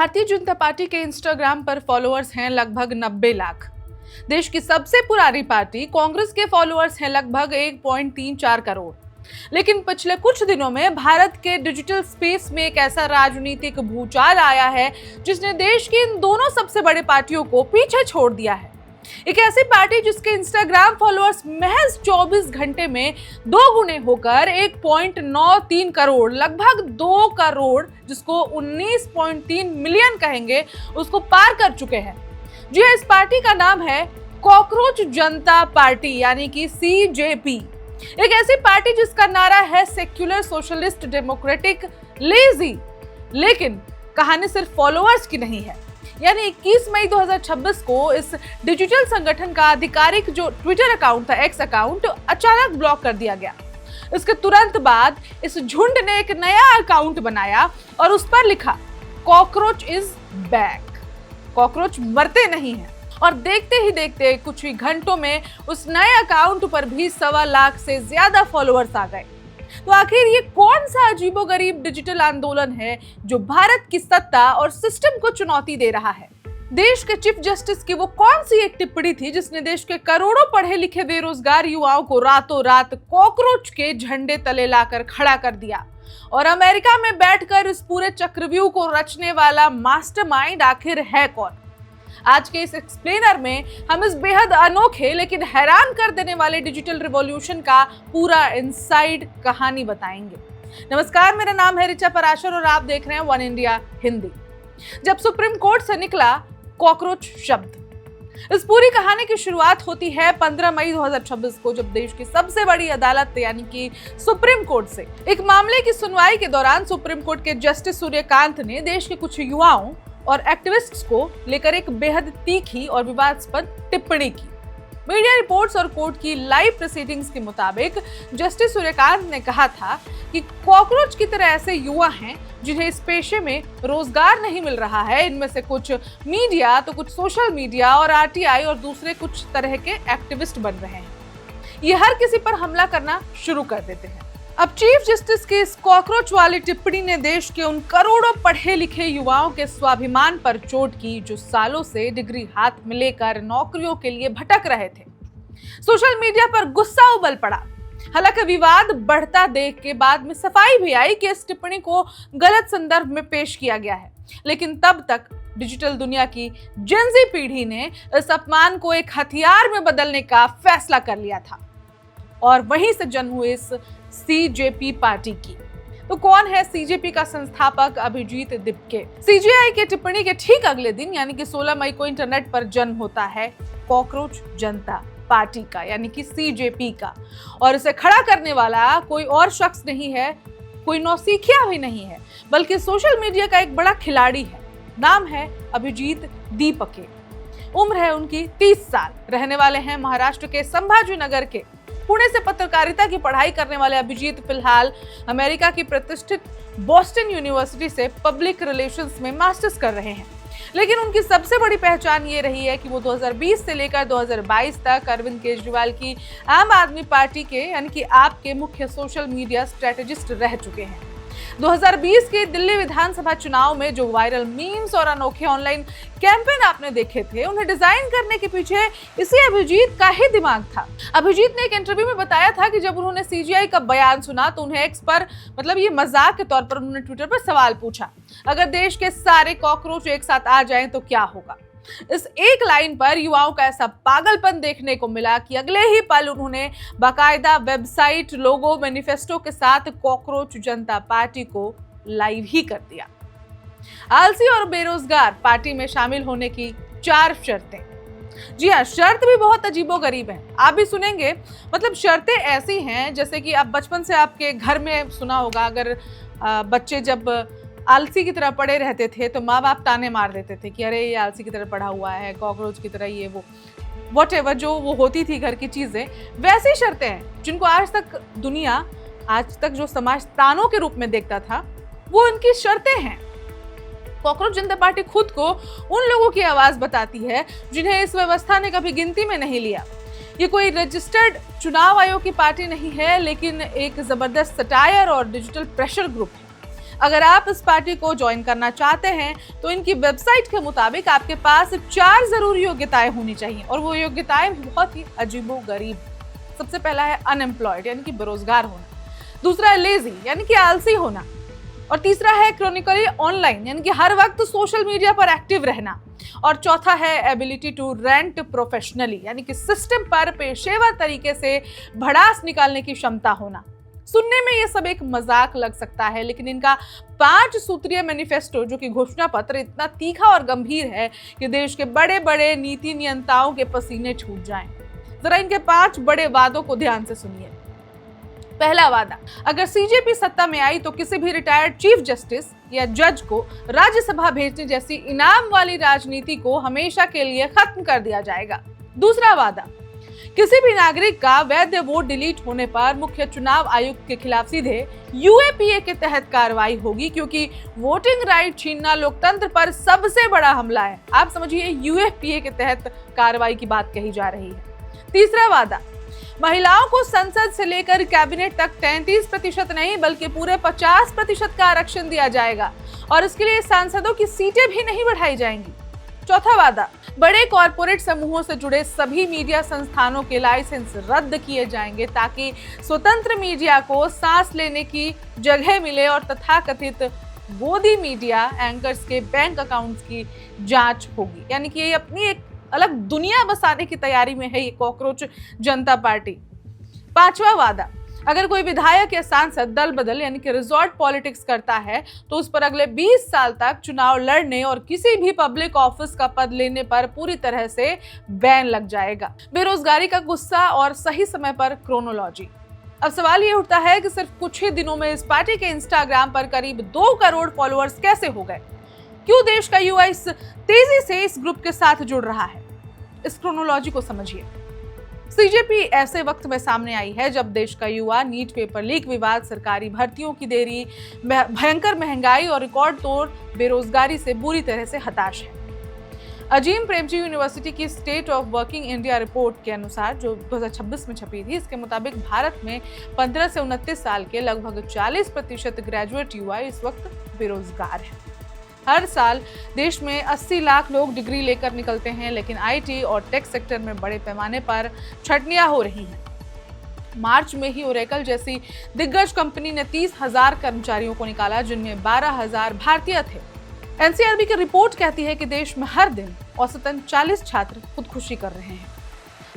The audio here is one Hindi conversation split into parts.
भारतीय जनता पार्टी के इंस्टाग्राम पर फॉलोअर्स हैं लगभग 90 लाख। देश की सबसे पुरानी पार्टी कांग्रेस के फॉलोअर्स हैं लगभग 1.34 करोड़। लेकिन पिछले कुछ दिनों में भारत के डिजिटल स्पेस में एक ऐसा राजनीतिक भूचाल आया है जिसने देश की इन दोनों सबसे बड़े पार्टियों को पीछे छोड़ दिया है। एक ऐसी पार्टी जिसके इंस्टाग्राम फॉलोअर्स महज 24 घंटे में 2 गुने होकर 1.93 करोड़, लगभग 2 करोड़, जिसको 19.3 मिलियन कहेंगे, उसको पार कर चुके हैं। जी हाँ, इस पार्टी का नाम है कॉकरोच जनता पार्टी यानी कि सीजेपी। एक ऐसी पार्टी जिसका नारा है सेक्युलर सोशलिस्ट डेमोक्रेटिक लेजी। लेकिन कहानी सिर्फ फॉलोअर्स की नहीं है। यानी 21 मई 2026 को इस डिजिटल संगठन का आधिकारिक जो ट्विटर अकाउंट था, एक्स अकाउंट, अचानक ब्लॉक कर दिया गया। इसके तुरंत बाद इस झुंड ने एक नया अकाउंट बनाया और उस पर लिखा कॉकरोच इज बैक। कॉकरोच मरते नहीं हैं। और देखते ही देखते कुछ ही घंटों में उस नए अकाउंट पर भी 1.25 लाख से ज्यादा फॉलोअर्स आ गए। तो आखिर ये कौन सा अजीबोगरीब डिजिटल आंदोलन है जो भारत की सत्ता और सिस्टम को चुनौती दे रहा है? देश के चीफ जस्टिस की वो कौन सी एक टिप्पणी थी जिसने देश के करोड़ों पढ़े लिखे बेरोजगार युवाओं को रातों रात कॉकरोच के झंडे तले लाकर खड़ा कर दिया? और अमेरिका में बैठकर इस पूरे चक्रव्यूह को रचने वाला मास्टरमाइंड आखिर है कौन? आज के इस एक्सप्लेनर में हम इस बेहद अनोखे लेकिन हैरान कर देने वाले डिजिटल रिवॉल्यूशन का पूरा इनसाइड कहानी बताएंगे। नमस्कार, मेरा नाम है ऋचा पराशर और आप देख रहे हैं वन इंडिया हिंदी। जब सुप्रीम कोर्ट से निकला कॉकरोच शब्द, इस पूरी कहानी की शुरुआत होती है 15 मई 2026 को, जब देश की सबसे बड़ी अदालत यानी कि सुप्रीम कोर्ट से एक मामले की सुनवाई के दौरान सुप्रीम कोर्ट के जस्टिस सूर्यकांत ने देश के कुछ युवाओं और एक्टिविस्ट्स को लेकर एक बेहद तीखी और विवादास्पद टिप्पणी की। मीडिया रिपोर्ट्स और कोर्ट की लाइव प्रोसीडिंग्स के मुताबिक जस्टिस सूर्यकांत ने कहा था कि कॉकरोच की तरह ऐसे युवा हैं जिन्हें इस पेशे में रोजगार नहीं मिल रहा है। इनमें से कुछ मीडिया, तो कुछ सोशल मीडिया और आरटीआई और दूसरे कुछ तरह के एक्टिविस्ट बन रहे हैं। ये हर किसी पर हमला करना शुरू कर देते हैं। अब चीफ जस्टिस की इस कॉकरोच वाली टिप्पणी ने देश के उन करोड़ों पढ़े लिखे युवाओं के स्वाभिमान पर चोट की जो सालों से डिग्री हाथ में लेकर नौकरियों के लिए भटक रहे थे। सोशल मीडिया पर गुस्सा उबल पड़ा। हालांकि विवाद बढ़ता देख के बाद में सफाई भी आई कि इस टिप्पणी को गलत संदर्भ में पेश किया गया है। लेकिन तब तक डिजिटल दुनिया की जेनजी पीढ़ी ने इस अपमान को एक हथियार में बदलने का फैसला कर लिया था और वहीं से जन्म हुई इस सीजेपी पार्टी की। तो कौन है सीजेपी का संस्थापक? अभिजीत दिपके। सीजेआई के टिप्पणी के ठीक अगले दिन यानी कि 16 मई को इंटरनेट पर जन्म होता है कॉकरोच जनता पार्टी का यानी कि सीजेपी का। और इसे खड़ा करने वाला कोई और शख्स नहीं है, कोई नौसिखिया भी नहीं है, बल्कि सोशल मीडिया का एक बड़ा खिलाड़ी है। नाम है अभिजीत दीपके। उम्र है उनकी 30 साल। रहने वाले हैं महाराष्ट्र के संभाजी नगर के। पुणे से पत्रकारिता की पढ़ाई करने वाले अभिजीत फिलहाल अमेरिका की प्रतिष्ठित बॉस्टन यूनिवर्सिटी से पब्लिक रिलेशंस में मास्टर्स कर रहे हैं। लेकिन उनकी सबसे बड़ी पहचान ये रही है कि वो 2020 से लेकर 2022 तक अरविंद केजरीवाल की आम आदमी पार्टी के यानी कि आप के मुख्य सोशल मीडिया स्ट्रेटेजिस्ट रह चुके हैं। 2020 के दिल्ली विधानसभा चुनाव में जो वायरल मीम्स और अनोखे ऑनलाइन कैंपेन आपने देखे थे, उन्हें डिजाइन करने के पीछे इसी अभिजीत का ही दिमाग था। अभिजीत ने एक इंटरव्यू में बताया था कि जब उन्होंने सीजीआई का बयान सुना तो उन्हें एक्स पर, मतलब ये मजाक के तौर पर, उन्होंने ट्विटर पर सवाल पूछा, अगर देश के सारे कॉकरोच एक साथ आ जाएं तो क्या होगा? इस एक लाइन पर युवाओं का ऐसा पागलपन देखने को मिला कि अगले ही पल उन्होंने बाकायदा वेबसाइट, लोगो, मैनिफेस्टो के साथ कॉकरोच जनता पार्टी को लाइव ही कर दिया। आलसी और बेरोजगार पार्टी में शामिल होने की 4 शर्तें। जी हाँ, शर्त भी बहुत अजीबोगरीब है, आप भी सुनेंगे। मतलब शर्तें ऐसी हैं जैसे कि आप बचपन से आपके घर में सुना होगा, अगर बच्चे जब आलसी की तरह पड़े रहते थे तो माँ बाप ताने मार देते थे कि अरे ये आलसी की तरह पड़ा हुआ है, कॉकरोच की तरह, ये वो व्हाटएवर जो वो होती थी घर की चीजें, वैसी शर्तें हैं जिनको आज तक जो समाज तानों के रूप में देखता था, वो उनकी शर्तें हैं। कॉकरोच जनता पार्टी खुद को उन लोगों की आवाज बताती है जिन्हें इस व्यवस्था ने कभी गिनती में नहीं लिया। ये कोई रजिस्टर्ड चुनाव आयोग की पार्टी नहीं है, लेकिन एक जबरदस्त सटायर और डिजिटल प्रेशर ग्रुप है। अगर आप इस पार्टी को ज्वाइन करना चाहते हैं तो इनकी वेबसाइट के मुताबिक आपके पास 4 जरूरी योग्यताएं होनी चाहिए और वो योग्यताएं बहुत ही अजीबोगरीब। सबसे पहला है अनएम्प्लॉयड यानी कि बेरोजगार होना, दूसरा है लेजी यानी कि आलसी होना, और तीसरा है क्रॉनिकली ऑनलाइन यानी कि हर वक्त सोशल मीडिया पर एक्टिव रहना, और चौथा है एबिलिटी टू रेंट प्रोफेशनली यानी कि सिस्टम पर पेशेवर तरीके से भड़ास निकालने की क्षमता होना। सुनने में ये सब एक मजाक लग सकता है, लेकिन इनका 5 सूत्रीय मैनिफेस्टो जो कि घोषणा पत्र इतना तीखा और गंभीर है कि देश के बड़े बड़े नीति नियंताओं के पसीने छूट जाएं। जरा इनके 5 बड़े वादों को ध्यान से सुनिए। पहला वादा, अगर सीजेपी सत्ता में आई तो किसी भी रिटायर्ड चीफ जस्टिस या जज को राज्यसभा भेजने जैसी इनाम वाली राजनीति को हमेशा के लिए खत्म कर दिया जाएगा। दूसरा वादा, किसी भी नागरिक का वैध वोट डिलीट होने पर मुख्य चुनाव आयुक्त के खिलाफ सीधे यूएपीए के तहत कार्रवाई होगी, क्योंकि वोटिंग राइट छीनना लोकतंत्र पर सबसे बड़ा हमला है। आप समझिए, यूएपीए के तहत कार्रवाई की बात कही जा रही है। तीसरा वादा, महिलाओं को संसद से लेकर कैबिनेट तक 33% नहीं बल्कि पूरे 50% का आरक्षण दिया जाएगा और इसके लिए सांसदों की सीटें भी नहीं बढ़ाई जाएंगी। चौथा वादा, बड़े कॉरपोरेट समूहों से जुड़े सभी मीडिया संस्थानों के लाइसेंस रद्द किए जाएंगे ताकि स्वतंत्र मीडिया को सांस लेने की जगह मिले और तथाकथित गोदी मीडिया एंकर्स के बैंक अकाउंट्स की जांच होगी। यानी कि ये अपनी एक अलग दुनिया बसाने की तैयारी में है ये कॉकरोच जनता पार्टी। पांचवा वादा, अगर कोई विधायक या सांसद दल बदल यानी कि रिजॉर्ट पॉलिटिक्स करता है तो उस पर अगले 20 साल तक चुनाव लड़ने और किसी भी पब्लिक ऑफिस का पद लेने पर पूरी तरह से बैन लग जाएगा। बेरोजगारी का गुस्सा और सही समय पर क्रोनोलॉजी। अब सवाल ये उठता है कि सिर्फ कुछ ही दिनों में इस पार्टी के इंस्टाग्राम पर करीब 2 करोड़ फॉलोअर्स कैसे हो गए? क्यों देश का युवा इस तेजी से इस ग्रुप के साथ जुड़ रहा है? इस क्रोनोलॉजी को समझिए। सीजेपी ऐसे वक्त में सामने आई है जब देश का युवा नीट पेपर लीक विवाद, सरकारी भर्तियों की देरी, भयंकर महंगाई और रिकॉर्ड तोड़ बेरोजगारी से बुरी तरह से हताश है। अजीम प्रेमजी यूनिवर्सिटी की state of working India report के अनुसार, जो 2026 में छपी थी, इसके मुताबिक भारत में 15 से 29 साल के लगभग 40% ग्रेजुएट युवा इस वक्त बेरोजगार हैं। हर साल देश में 80 लाख लोग डिग्री लेकर निकलते हैं, लेकिन आईटी और टेक सेक्टर में बड़े पैमाने पर छटनियां हो रही हैं। मार्च में ही ओरेकल जैसी दिग्गज कंपनी ने 30,000 कर्मचारियों को निकाला, जिनमें 12,000 भारतीय थे। एनसीआरबी की रिपोर्ट कहती है कि देश में हर दिन औसतन 40 छात्र खुदकुशी कर रहे हैं।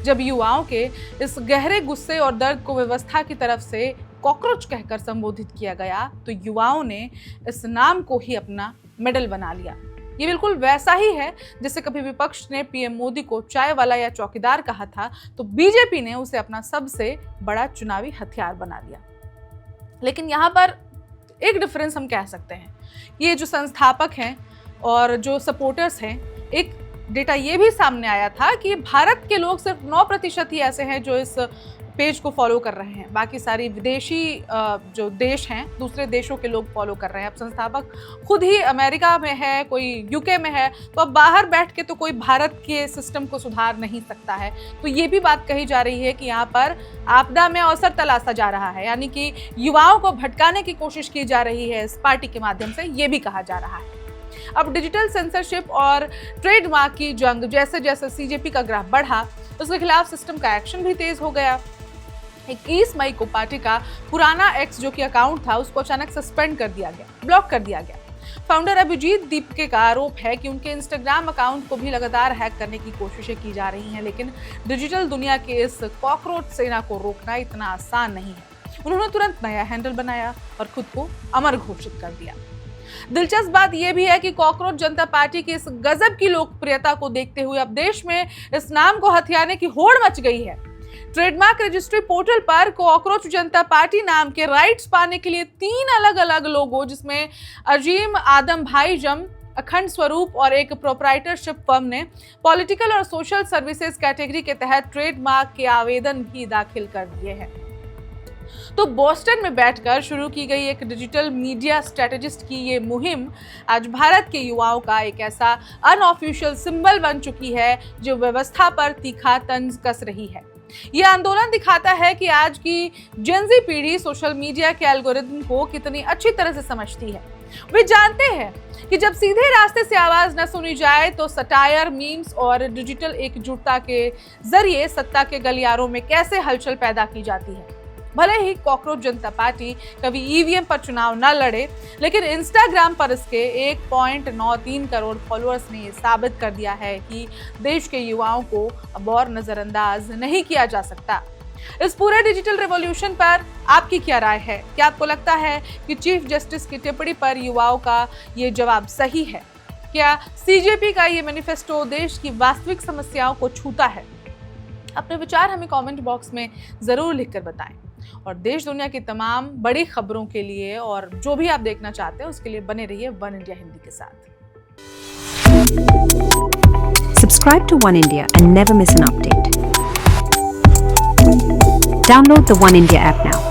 जब युवाओं के इस गहरे गुस्से और दर्द को व्यवस्था की तरफ से कॉकरोच कहकर संबोधित किया गया तो युवाओं ने इस नाम को ही अपना मेडल बना लिया। ये बिल्कुल वैसा ही है जैसे कभी विपक्ष ने पीएम मोदी को चाय वाला या चौकीदार कहा था तो बीजेपी ने उसे अपना सबसे बड़ा चुनावी हथियार बना लिया। लेकिन यहाँ पर एक डिफरेंस हम कह सकते हैं, ये जो संस्थापक हैं और जो सपोर्टर्स हैं, एक डेटा ये भी सामने आया था कि भारत के लोग सिर्फ 9% ही ऐसे हैं जो इस पेज को फॉलो कर रहे हैं, बाकी सारी विदेशी जो देश हैं, दूसरे देशों के लोग फॉलो कर रहे हैं। अब संस्थापक खुद ही अमेरिका में है, कोई यूके में है, तो अब बाहर बैठ के तो कोई भारत के सिस्टम को सुधार नहीं सकता है। तो ये भी बात कही जा रही है कि यहाँ पर आपदा में अवसर तलाशा जा रहा है, यानी कि युवाओं को भटकाने की कोशिश की जा रही है इस पार्टी के माध्यम से, ये भी कहा जा रहा है। अब डिजिटल सेंसरशिप और ट्रेडमार्क की जंग जैसे जैसे सीजेपी का ग्राफ बढ़ा, उसके खिलाफ सिस्टम का एक्शन भी तेज हो गया। 21 मई को पार्टी का पुराना एक्स जो कि अकाउंट था उसको अचानक सस्पेंड कर दिया गया, ब्लॉक कर दिया गया। फाउंडर अभिजीत दीपके का आरोप है कि उनके इंस्टाग्राम अकाउंट को भी लगातार हैक करने की कोशिशें की जा रही हैं, लेकिन डिजिटल दुनिया के इस कॉकरोच सेना को रोकना इतना आसान नहीं है। उन्होंने तुरंत नया हैंडल बनाया और खुद को अमर घोषित कर दिया। दिलचस्प बात यह भी है कि कॉकरोच जनता पार्टी की इस गजब की लोकप्रियता को देखते हुए अब देश में इस नाम को हथियाने की होड़ मच गई है। ट्रेडमार्क रजिस्ट्री पोर्टल पर कॉकरोच जनता पार्टी नाम के राइट्स पाने के लिए 3 अलग अलग लोगों, जिसमें अजीम आदम भाई जम, अखंड स्वरूप और एक प्रोप्राइटरशिप फर्म ने पॉलिटिकल और सोशल सर्विसेज कैटेगरी के तहत ट्रेडमार्क के आवेदन भी दाखिल कर दिए हैं। तो बोस्टन में बैठकर शुरू की गई एक डिजिटल मीडिया स्ट्रेटेजिस्ट की ये मुहिम आज भारत के युवाओं का एक ऐसा अनऑफिशियल सिंबल बन चुकी है जो व्यवस्था पर तीखा तंज कस रही है। ये आंदोलन दिखाता है कि आज की जेनजी पीढ़ी सोशल मीडिया के एल्गोरिदम को कितनी अच्छी तरह से समझती है। वे जानते हैं कि जब सीधे रास्ते से आवाज न सुनी जाए तो सटायर, मीम्स और डिजिटल एकजुटता के जरिए सत्ता के गलियारों में कैसे हलचल पैदा की जाती है। भले ही कॉकरोच जनता पार्टी कभी ईवीएम पर चुनाव न लड़े, लेकिन इंस्टाग्राम पर इसके 1.93 करोड़ फॉलोअर्स ने ये साबित कर दिया है कि देश के युवाओं को अब और नजरअंदाज नहीं किया जा सकता। इस पूरे डिजिटल रिवॉल्यूशन पर आपकी क्या राय है? क्या आपको लगता है कि चीफ जस्टिस की टिप्पणी पर युवाओं का ये जवाब सही है? क्या सीजेपी का ये मैनिफेस्टो देश की वास्तविक समस्याओं को छूता है? अपने विचार हमें कमेंट बॉक्स में जरूर लिखकर बताएं और देश दुनिया की तमाम बड़ी खबरों के लिए और जो भी आप देखना चाहते हैं उसके लिए बने रहिए वन इंडिया हिंदी के साथ। Subscribe to One India and never miss an update. Download the One India app now.